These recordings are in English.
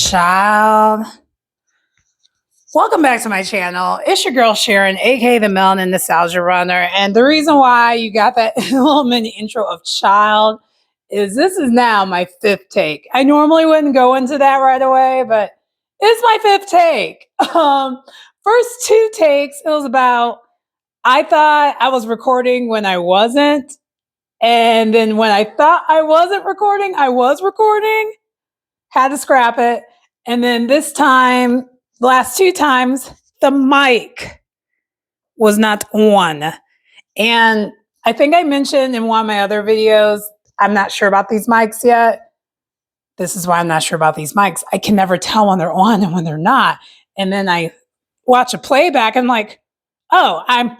Child. Welcome back to my channel. It's your girl Sharon, aka the Melanin Nostalgia Runner. And the reason why you got that little mini intro of child is this is now my fifth take. I normally wouldn't go into that right away, but it's my fifth take. First two takes, it was about I thought I was recording when I wasn't. And then when I thought I wasn't recording, I was recording. Had to scrap it. And then this time, the last two times, the mic was not on. And I think I mentioned in one of my other videos, I'm not sure about these mics yet. This is why I'm not sure about these mics. I can never tell when they're on and when they're not. And then I watch a playback and I'm like, oh, I'm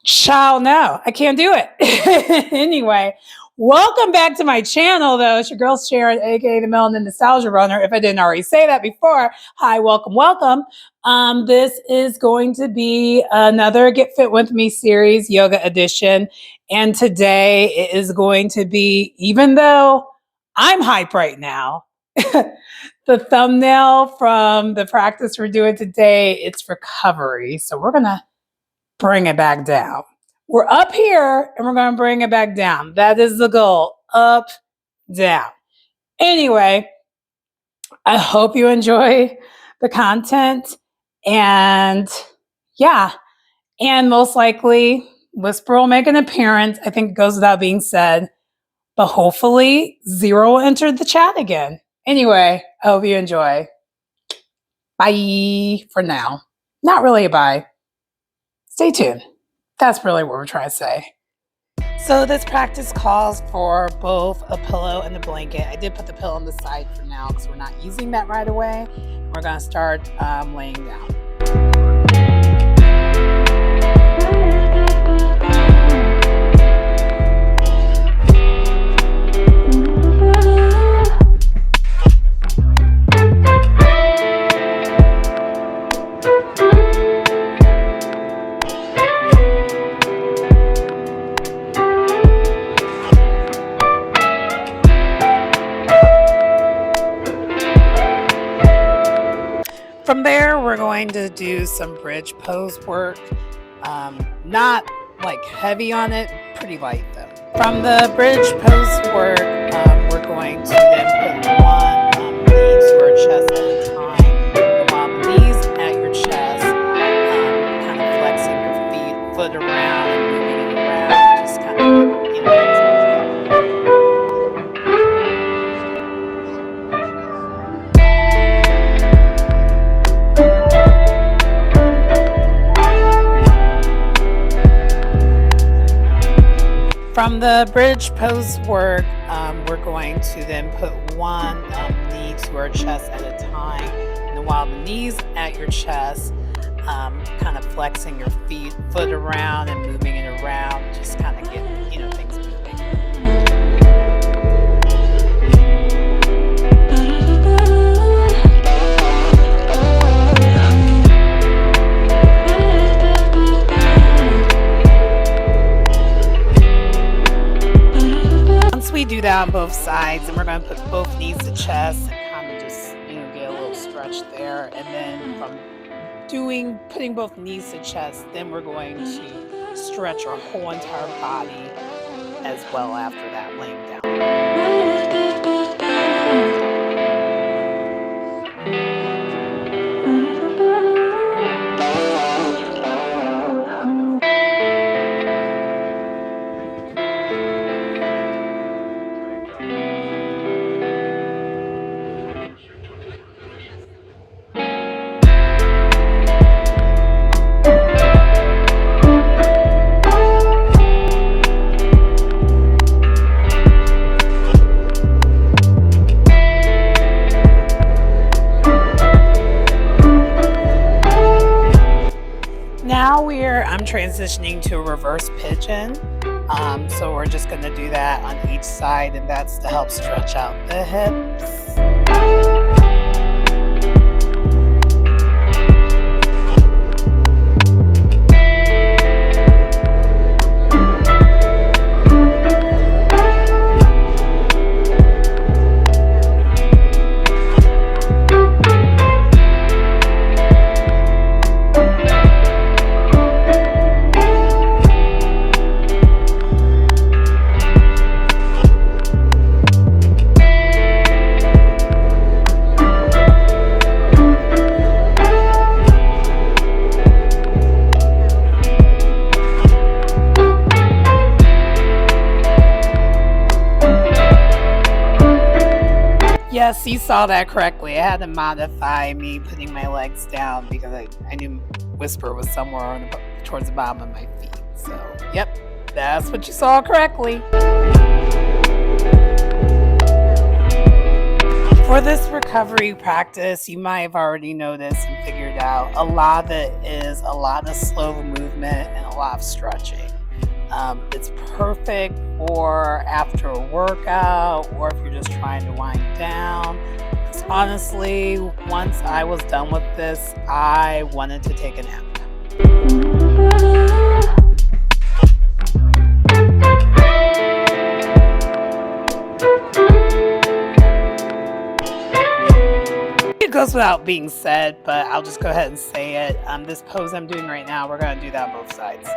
child, no, I can't do it. Anyway, welcome back to my channel, though. It's your girl Sharon, aka the Melanin Nostalgia Runner. If I didn't already say that before, hi, welcome. This is going to be another Get Fit With Me series, yoga edition. And today it is going to be, even though I'm hype right now, the thumbnail from the practice we're doing today, it's recovery. So we're going to bring it back down. We're up here and we're going to bring it back down. That is the goal. Up, down. Anyway, I hope you enjoy the content. And yeah, and most likely Whisper will make an appearance. I think it goes without being said. But hopefully Zero will enter the chat again. Anyway, I hope you enjoy. Bye for now. Not really a bye. Stay tuned. That's really what we're trying to say. So this practice calls for both a pillow and a blanket. I did put the pillow on the side for now because we're not using that right away. We're going to start laying down. From there, we're going to do some bridge pose work. Not like heavy on it, pretty light though. From the bridge pose work, we're going to then put one knee to our chest at a time. While the knees at your chest, kind of flexing your foot around and moving it around, just kind of, things moving. From the bridge pose work, we're going to then put one knee to our chest at a time. And while the knees at your chest, kind of flexing your foot around and moving it around, just kind of getting, things moving. We do that on both sides, and we're going to put both knees to chest and kind of just get a little stretch there. And then from putting both knees to chest, then we're going to stretch our whole entire body as well after that, laying down. I'm transitioning to a reverse pigeon. So we're just going to do that on each side, and that's to help stretch out the hips. Yes, you saw that correctly. I had to modify me putting my legs down because I knew Whisper was somewhere towards the bottom of my feet. So, yep, that's what you saw correctly. For this recovery practice, you might have already noticed and figured out a lot of it is a lot of slow movement and a lot of stretching. It's perfect for after a workout or if you're just trying to wind down. Because honestly, once I was done with this, I wanted to take a nap. It goes without being said, but I'll just go ahead and say it. This pose I'm doing right now, we're going to do that on both sides.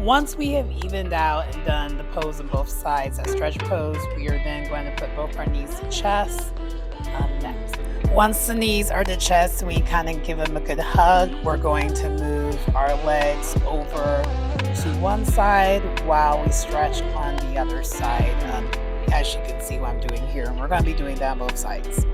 Once we have evened out and done the pose on both sides, that stretch pose, we are then going to put both our knees to chest next. Once the knees are to chest and we kind of give them a good hug, we're going to move our legs over to one side while we stretch on the other side, as you can see what I'm doing here. And we're going to be doing that on both sides.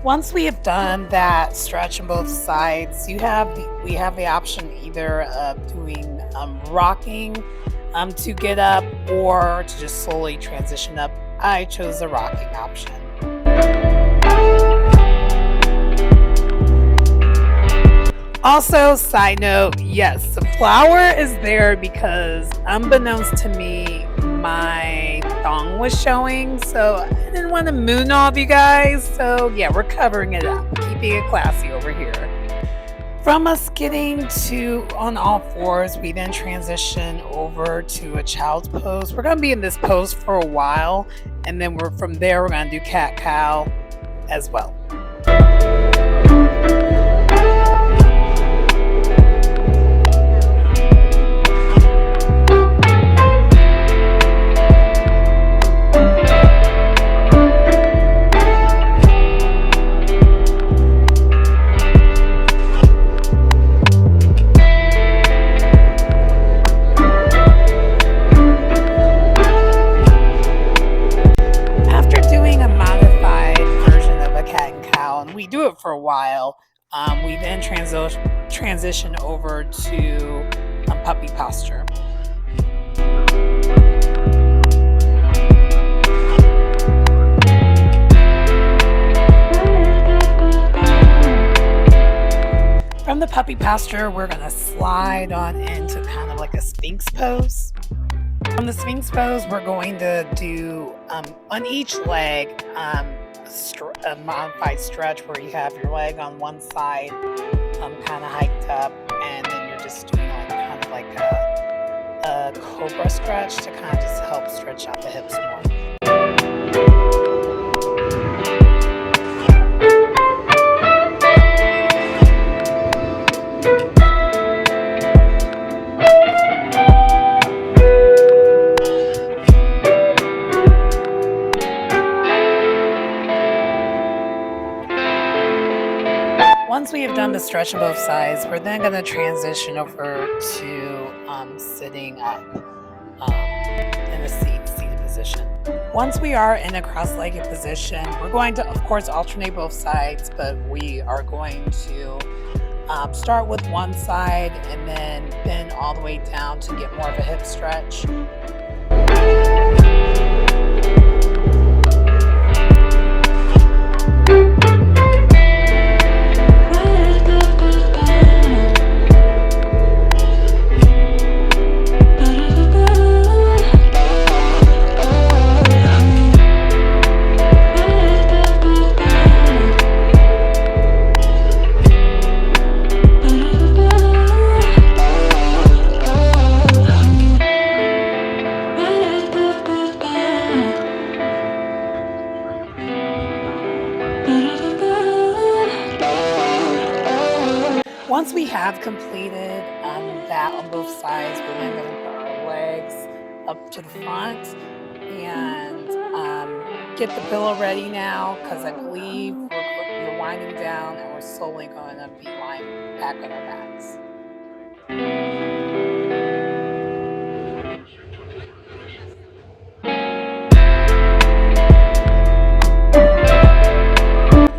Once we have done that stretch on both sides, we have the option either of doing rocking to get up or to just slowly transition up. I chose the rocking option. Also, side note, yes, the flower is there because unbeknownst to me, my thong was showing, so I didn't want to moon off you guys. So yeah, we're covering it up, keeping it classy over here. From us getting to on all fours, we then transition over to a child's pose. We're going to be in this pose for a while, and then from there we're going to do cat-cow as well. For a while, we then transition over to puppy posture. From the puppy posture, we're going to slide on into kind of like a Sphinx pose. From the Sphinx pose, we're going to do on each leg a modified stretch where you have your leg on one side kind of hiked up, and then you're just doing kind of like a cobra stretch to kind of just help stretch out the hips more. once we have done the stretch on both sides, we're then going to transition over to sitting up in a seated position. Once we are in a cross-legged position, we're going to, of course, alternate both sides, but we are going to start with one side and then bend all the way down to get more of a hip stretch. Once we have completed that on both sides, we're then going to put our legs up to the front and get the pillow ready now, because I believe we're winding down and we're slowly going to be lying back on our backs.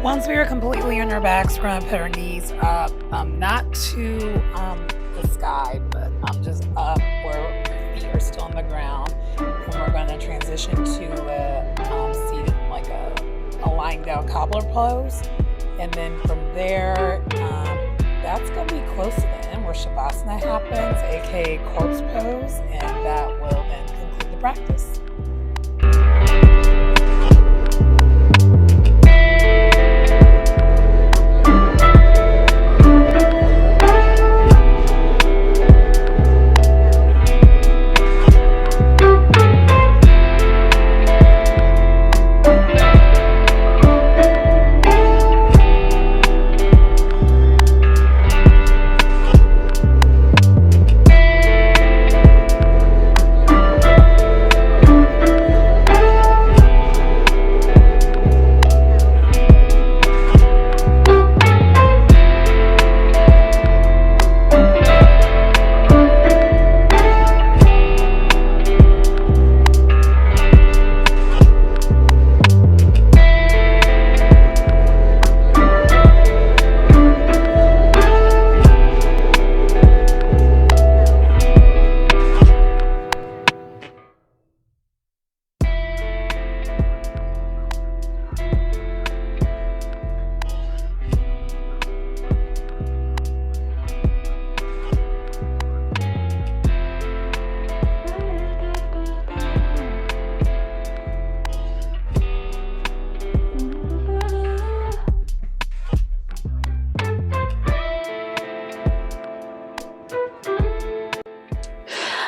Once we are completely on our backs, we're going to put our knees up, not to the sky, but just up where our feet are still on the ground. And we're going to transition to a seated, like a lying down cobbler pose. And then from there, that's going to be close to the end where Shavasana happens, aka corpse pose, and that will then conclude the practice.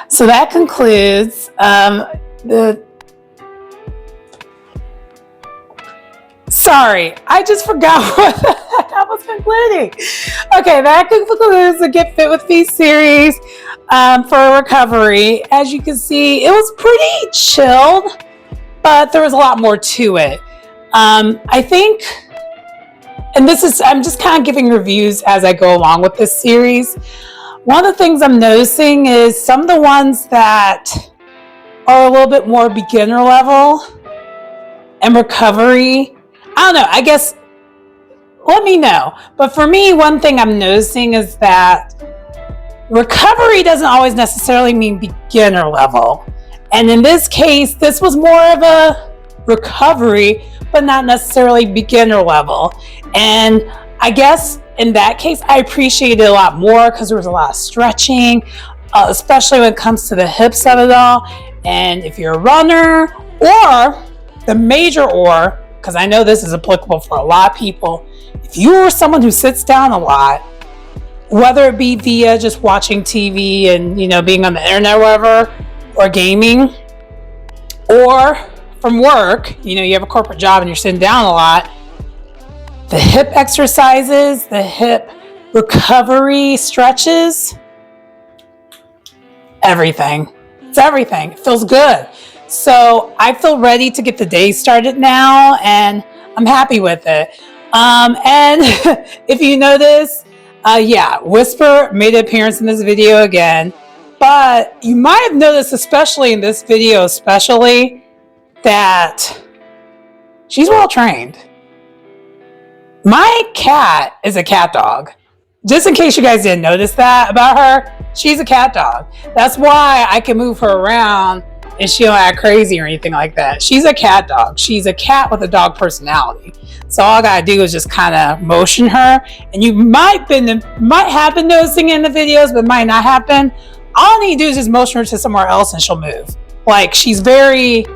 So that concludes Sorry, I just forgot what the heck I was concluding. Okay, that concludes the Get Fit with Me series for recovery. As you can see, it was pretty chilled, but there was a lot more to it. I think, and I'm just kind of giving reviews as I go along with this series. One of the things I'm noticing is some of the ones that are a little bit more beginner level and recovery. I don't know, I guess, let me know. But for me, one thing I'm noticing is that recovery doesn't always necessarily mean beginner level. And in this case, this was more of a recovery, but not necessarily beginner level. And I guess in that case, I appreciated it a lot more because there was a lot of stretching, especially when it comes to the hips of it all. And if you're a runner, or the major or, because I know this is applicable for a lot of people, if you are someone who sits down a lot, whether it be via just watching TV and, being on the internet or whatever, or gaming, or from work, you have a corporate job and you're sitting down a lot, the hip exercises, the hip recovery stretches, everything. It's everything. It feels good. So I feel ready to get the day started now, and I'm happy with it. And if you notice, yeah, Whisper made an appearance in this video again. But you might have noticed, especially in this video, that she's well trained. My cat is a cat dog. Just in case you guys didn't notice that about her, she's a cat dog. That's why I can move her around and she don't act crazy or anything like that. She's a cat dog. She's a cat with a dog personality. So all I gotta do is just kind of motion her, and you might have been noticing it in the videos, but might not happen. All I need to do is just motion her to somewhere else and she'll move. Like, she's a very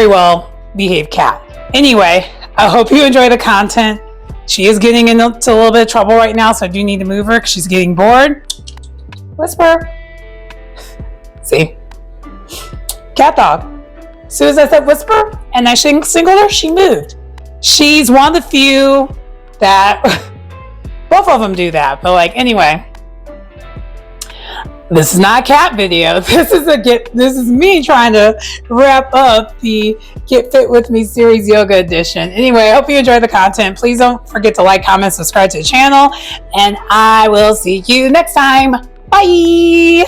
well behaved cat. Anyway, I hope you enjoy the content. She is getting into a little bit of trouble right now, so I do need to move her because she's getting bored. Whisper. See? Cat dog. As soon as I said Whisper and I singled her, she moved. She's one of the few that both of them do that. But like, anyway, this is not a cat video. This is me trying to wrap up the Get Fit With Me series yoga edition. Anyway, I hope you enjoy the content. Please don't forget to like, comment, subscribe to the channel, and I will see you next time. Bye.